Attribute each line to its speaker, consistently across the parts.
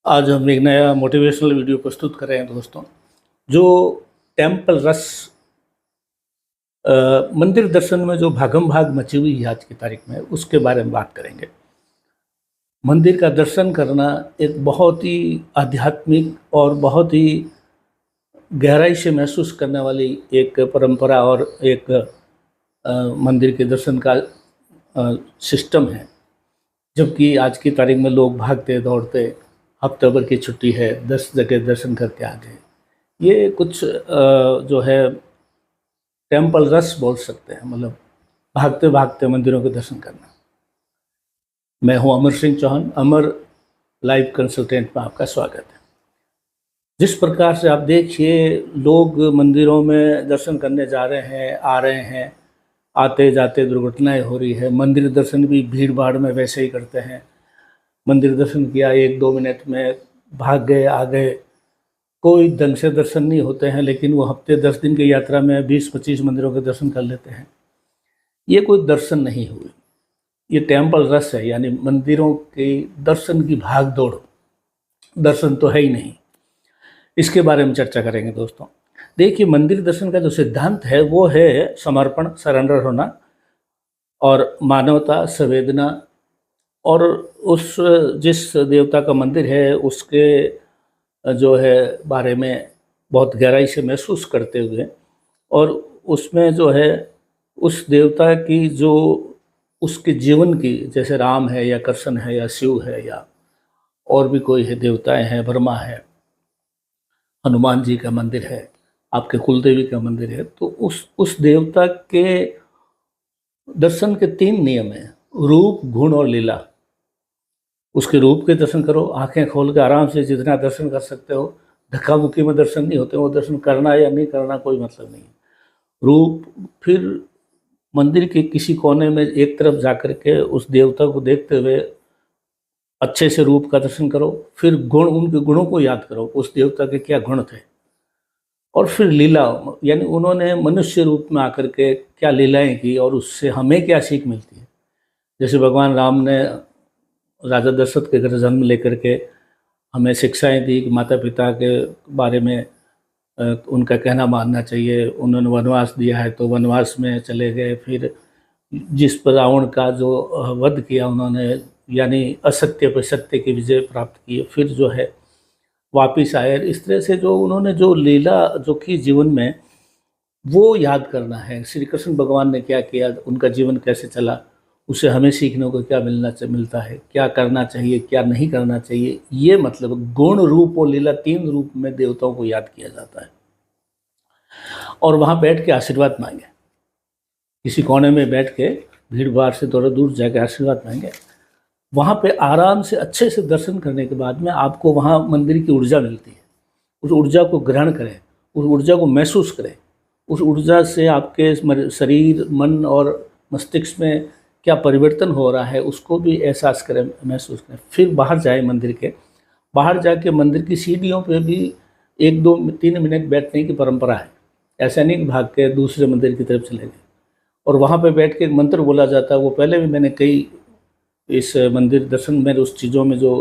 Speaker 1: आज हम एक नया मोटिवेशनल वीडियो प्रस्तुत कर रहे हैं दोस्तों। जो टेम्पल रश मंदिर दर्शन में जो भागम भाग मची हुई है आज की तारीख में, उसके बारे में बात करेंगे। मंदिर का दर्शन करना एक बहुत ही आध्यात्मिक और बहुत ही गहराई से महसूस करने वाली एक परंपरा और एक मंदिर के दर्शन का सिस्टम है। जबकि आज की तारीख में लोग भागते दौड़ते, हफ्ते भर की छुट्टी है, 10 जगह दर्शन करके आ गए। ये कुछ जो है टेम्पल रश बोल सकते हैं, मतलब भागते भागते मंदिरों के दर्शन करना। मैं हूं अमर सिंह चौहान, अमर लाइव कंसल्टेंट में आपका स्वागत है। जिस प्रकार से आप देखिए, लोग मंदिरों में दर्शन करने जा रहे हैं, आ रहे हैं, आते जाते दुर्घटनाएं हो रही है। मंदिर दर्शन भी भीड़ भाड़ में वैसे ही करते हैं। मंदिर दर्शन किया, 1-2 मिनट में भाग गए, आ गए। कोई ढंग से दर्शन नहीं होते हैं, लेकिन वो हफ्ते 10 दिन की यात्रा में 20-25 मंदिरों के दर्शन कर लेते हैं। ये कोई दर्शन नहीं हुई, ये टेम्पल रश है, यानी मंदिरों के दर्शन की भाग दौड़। दर्शन तो है ही नहीं। इसके बारे में चर्चा करेंगे दोस्तों। देखिए, मंदिर दर्शन का जो सिद्धांत है वो है समर्पण, सरेंडर होना, और मानवता, संवेदना, और उस जिस देवता का मंदिर है उसके जो है बारे में बहुत गहराई से महसूस करते हुए, और उसमें जो है उस देवता की जो उसके जीवन की, जैसे राम है या कृष्ण है या शिव है या और भी कोई है, देवताएं हैं, ब्रह्मा है, हनुमान जी का मंदिर है, आपके कुलदेवी का मंदिर है, तो उस देवता के दर्शन के 3 नियम हैं: रूप, गुण और लीला। उसके रूप के दर्शन करो, आंखें खोल के आराम से जितना दर्शन कर सकते हो। धक्का मुक्की में दर्शन नहीं होते, वो दर्शन करना या नहीं करना कोई मतलब नहीं है। रूप, फिर मंदिर के किसी कोने में एक तरफ जाकर के उस देवता को देखते हुए अच्छे से रूप का दर्शन करो। फिर गुण, उनके गुणों को याद करो, उस देवता के क्या गुण थे। और फिर लीला, यानी उन्होंने मनुष्य रूप में आकर के क्या लीलाएं की और उससे हमें क्या सीख मिलती है। जैसे भगवान राम ने राजा दशरथ के घर जन्म लेकर के हमें शिक्षाएं दी कि माता पिता के बारे में उनका कहना मानना चाहिए। उन्होंने वनवास दिया है तो वनवास में चले गए। फिर जिस पर रावण का जो वध किया उन्होंने, यानी असत्य पर सत्य की विजय प्राप्त की, फिर जो है वापिस आए। इस तरह से जो उन्होंने जो लीला जो की जीवन में, वो याद करना है। श्री कृष्ण भगवान ने क्या किया, उनका जीवन कैसे चला, उसे हमें सीखने को क्या मिलता है, क्या करना चाहिए, क्या नहीं करना चाहिए। ये मतलब गुण, रूप और लीला, 3 रूप में देवताओं को याद किया जाता है। और वहाँ बैठ के आशीर्वाद मांगे, किसी कोने में बैठ के भीड़ भाड़ से थोड़ा दूर जाकर आशीर्वाद मांगे। वहाँ पे आराम से अच्छे से दर्शन करने के बाद में आपको वहाँ मंदिर की ऊर्जा मिलती है। उस ऊर्जा को ग्रहण करें, उस ऊर्जा को महसूस करें। उस ऊर्जा से आपके शरीर, मन और मस्तिष्क में क्या परिवर्तन हो रहा है उसको भी एहसास करें, महसूस करें। फिर बाहर जाए, मंदिर के बाहर जाके मंदिर की सीढ़ियों पे भी 1-2-3 मिनट बैठने की परंपरा है। ऐसा नहीं कि भाग के दूसरे मंदिर की तरफ चले गए। और वहाँ पे बैठ के एक मंत्र बोला जाता है। वो पहले भी मैंने कई इस मंदिर दर्शन में उस चीज़ों में जो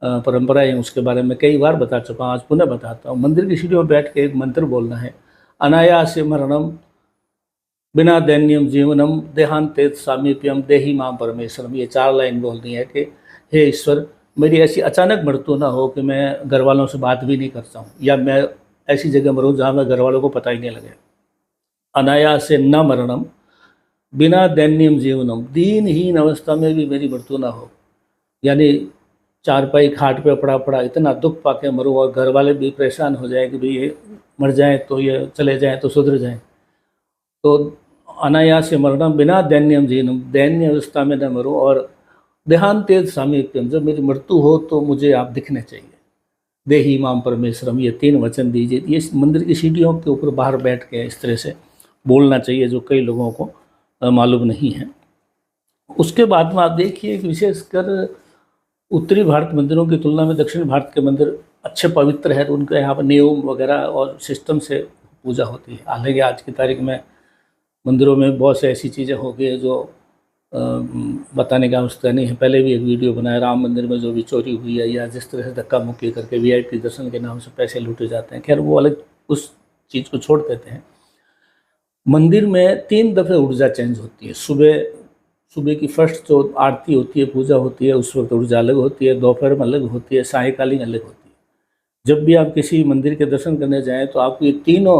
Speaker 1: परंपराएं हैं उसके बारे में कई बार बता चुका हूँ, आज पुनः बताता हूँ। मंदिर की सीढ़ियों में बैठ के एक मंत्र बोलना है: अनायास मरणम बिना दैन्यम जीवनम देहांते सामीप्यम देहि मां परमेश्वरम। ये 4 लाइन बोलनी है कि हे ईश्वर, मेरी ऐसी अचानक मृत्यु ना हो कि मैं घर वालों से बात भी नहीं करता हूँ, या मैं ऐसी जगह मरूँ जहाँ मैं घर वालों को पता ही नहीं लगे। अनायास न मरणम बिना दैन्यम जीवनम, दीनहीन अवस्था में भी मेरी मृत्यु ना हो, यानी चारपाई खाट पे पड़ा पड़ा इतना दुख पाके मरूँ और घर वाले भी परेशान हो जाए कि भाई ये मर जाए तो ये चले जाएँ तो सुधर जाएँ। तो अनायास मरणम बिना दैन्यम जीवनम, दैन्य अवस्था में न मरूँ, और देहांते सामीप्यम, जब मेरी मृत्यु हो तो मुझे आप दिखने चाहिए। देहि माम परमेश्वरम, ये 3 वचन दीजिए। ये मंदिर की सीढ़ियों के ऊपर बाहर बैठ के इस तरह से बोलना चाहिए, जो कई लोगों को मालूम नहीं है। उसके बाद में आप देखिए कि विशेषकर उत्तरी भारत मंदिरों की तुलना में दक्षिण भारत के मंदिर अच्छे पवित्र है, तो उनके यहाँ पर नियम वगैरह और सिस्टम से पूजा होती है। हालांकि आज की तारीख में मंदिरों में बहुत से ऐसी चीज़ें हो गई है जो बताने की आवश्यकता नहीं है। पहले भी एक वीडियो बनाया, राम मंदिर में जो भी चोरी हुई है या जिस तरह से धक्का मुक्की करके वीआईपी दर्शन के नाम से पैसे लूटे जाते हैं, खैर वो अलग, उस चीज़ को छोड़ देते हैं। मंदिर में 3 दफ़े ऊर्जा चेंज होती है। सुबह की फर्स्ट जो आरती होती है, पूजा होती है, उस वक्त ऊर्जा अलग होती है, दोपहर में अलग होती है, सायंकालीन अलग होती है। जब भी आप किसी मंदिर के दर्शन करने जाएं तो आपको ये तीनों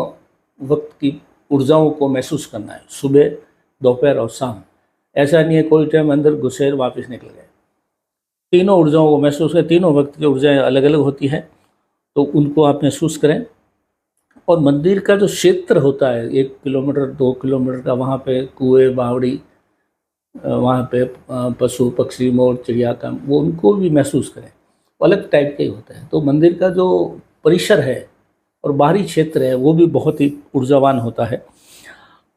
Speaker 1: वक्त की ऊर्जाओं को महसूस करना है, सुबह, दोपहर और शाम। ऐसा नहीं है कोई टाइम अंदर घुसे और वापस निकल गए। तीनों ऊर्जाओं को महसूस करें। तीनों वक्त की ऊर्जाएं अलग अलग होती हैं, तो उनको आप महसूस करें। और मंदिर का जो क्षेत्र होता है 1 किलोमीटर 2 किलोमीटर का, वहाँ पे कुएँ, बावड़ी, वहाँ पे पशु पक्षी, मोर, चिड़िया का, वो उनको भी महसूस करें। अलग टाइप के ही होते हैं। तो मंदिर का जो परिसर है और बाहरी क्षेत्र है वो भी बहुत ही ऊर्जावान होता है।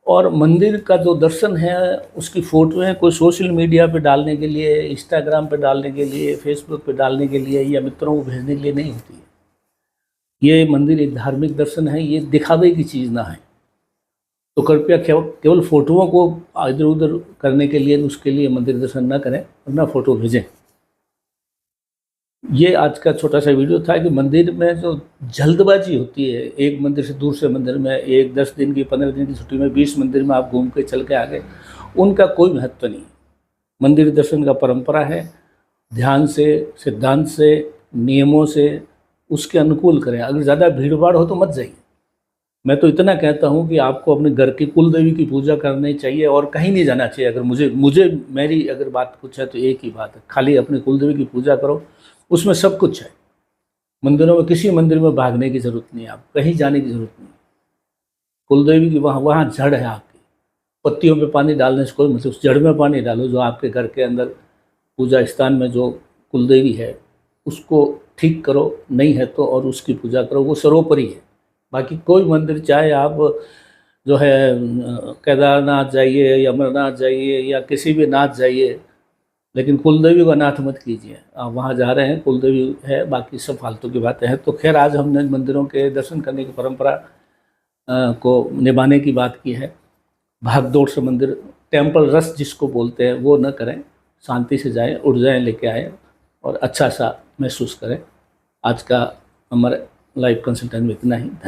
Speaker 1: और मंदिर का जो दर्शन है, उसकी फ़ोटोएँ कोई सोशल मीडिया पे डालने के लिए, इंस्टाग्राम पे डालने के लिए, फेसबुक पे डालने के लिए या मित्रों को भेजने के लिए नहीं होती है। ये मंदिर एक धार्मिक दर्शन है, ये दिखावे की चीज़ ना है। तो कृपया केवल फ़ोटोओं को इधर उधर करने के लिए, उसके लिए मंदिर दर्शन ना करें और ना फ़ोटो भेजें। ये आज का छोटा सा वीडियो था कि मंदिर में जो जल्दबाजी होती है, एक मंदिर से दूसरे मंदिर में, एक 10 दिन की 15 दिन की छुट्टी में 20 मंदिर में आप घूम के चल के आ गए, उनका कोई महत्व नहीं। मंदिर दर्शन का परंपरा है, ध्यान से, सिद्धांत से, नियमों से, उसके अनुकूल करें। अगर ज़्यादा भीड़ भाड़ हो तो मत जाइए। मैं तो इतना कहता हूँ कि आपको अपने घर की कुल देवी की पूजा करनी चाहिए और कहीं नहीं जाना चाहिए। अगर मुझे मेरी अगर बात कुछ है तो एक ही बात है, खाली अपने कुल देवी की पूजा करो, उसमें सब कुछ है। मंदिरों में, किसी मंदिर में भागने की ज़रूरत नहीं है, आप कहीं जाने की ज़रूरत नहीं। कुल देवी की वहाँ जड़ है आपकी। पत्तियों पे पानी डालने से कोई मतलब, उस जड़ में पानी डालो जो आपके घर के अंदर पूजा स्थान में जो कुल देवी है उसको ठीक करो, नहीं है तो और उसकी पूजा करो, वो सर्वोपरि है। बाकी कोई मंदिर, चाहे आप जो है केदारनाथ जाइए या अमरनाथ जाइए या किसी भी नाथ जाइए, लेकिन कुलदेवी को नाथ मत कीजिए। आप वहाँ जा रहे हैं, कुलदेवी है, बाकी सब फालतू की बातें हैं। तो खैर, आज हमने मंदिरों के दर्शन करने की परंपरा को निभाने की बात की है। भाग दौड़ से मंदिर, टेम्पल रश जिसको बोलते हैं, वो न करें। शांति से जाएं, ऊर्जाएं लेके आएँ और अच्छा सा महसूस करें। आज का हमारे लाइव कंसल्टेंट में इतना ही। धन्यवाद।